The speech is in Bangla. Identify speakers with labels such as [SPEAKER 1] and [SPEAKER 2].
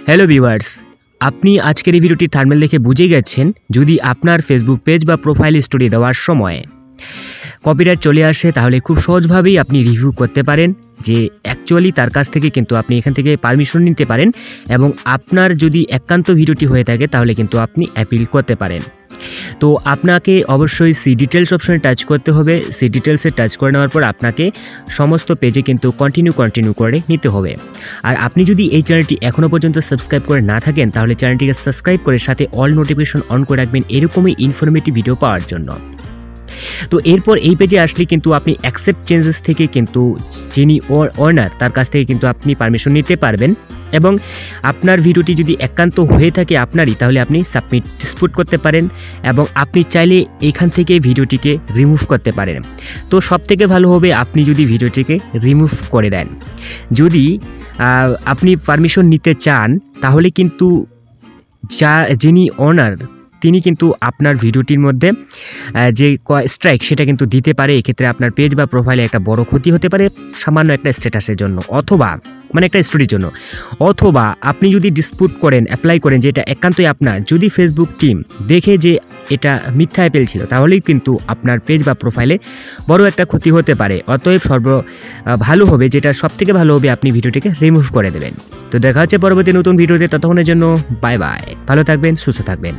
[SPEAKER 1] হ্যালো ভিউয়ার্স, আপনি আজকের এই ভিডিওটি থাম্বনেল দেখে বুঝে গেছেন যদি আপনার ফেসবুক পেজ বা প্রোফাইল স্টোরি দেওয়ার সময় কপিরাইট চলে আসে তাহলে খুব সহজভাবেই আপনি রিভিউ করতে পারেন যে অ্যাকচুয়ালি তার কাছ থেকে কিন্তু আপনি এখান থেকে পারমিশন নিতে পারেন এবং আপনার যদি একান্ত ভিডিওটি হয়ে থাকে তাহলে কিন্তু আপনি অ্যাপিল করতে পারেন। তো আপনাকে অবশ্যই সি ডিটেলস অপশনে টাচ করতে হবে। সি ডিটেলসে টাচ করে নেওয়ার পর আপনাকে সমস্ত পেজে কিন্তু কন্টিনিউ করে নিতে হবে। আর আপনি যদি এই চ্যানেলটি এখনও পর্যন্ত সাবস্ক্রাইব করে না থাকেন তাহলে চ্যানেলটিকে সাবস্ক্রাইব করে সাথে অল নোটিফিকেশন অন করে রাখবেন এরকমই ইনফরমেটিভ ভিডিও পাওয়ার জন্য। তো এরপর এই পেজে আসলে কিন্তু আপনি অ্যাকসেপ্ট চেঞ্জেস থেকে কিন্তু যিনি ওনার তার কাছ থেকে কিন্তু আপনি পারমিশন নিতে পারবেন এবং আপনার ভিডিওটি যদি একান্ত হয়ে থাকে আপনারই তাহলে আপনি সাবমিট ডিসপুট করতে পারেন এবং আপনি চাইলে এখান থেকে ভিডিওটিকে রিমুভ করতে পারেন। তো সবথেকে ভালো হবে আপনি যদি ভিডিওটিকে রিমুভ করে দেন। যদি আপনি পারমিশন নিতে চান তাহলে কিন্তু যিনি ওনার তিনি কিন্তু আপনার ভিডিওটির মধ্যে যে স্ট্রাইক সেটা কিন্তু দিতে পারে। এক্ষেত্রে আপনার পেজ বা প্রোফাইলে একটা বড় ক্ষতি হতে পারে সামান্য একটা স্ট্যাটাসের জন্য অথবা একটা স্টোরির জন্য, অথবা আপনি যদি ডিসপুট করেন অ্যাপ্লাই করেন যে এটা একান্তই আপনার, যদি ফেসবুক টিম দেখে যে এটা মিথ্যা অ্যাপেল ছিল তাহলেই কিন্তু আপনার পেজ বা প্রোফাইলে বড় একটা ক্ষতি হতে পারে। অতএব ভালো হবে, যেটা সবথেকে ভালো হবে আপনি ভিডিওটিকে রিমুভ করে দেবেন। তো দেখা হচ্ছে পরবর্তী নতুন ভিডিওতে, ততক্ষণের জন্য বাই বাই, ভালো থাকবেন, সুস্থ থাকবেন।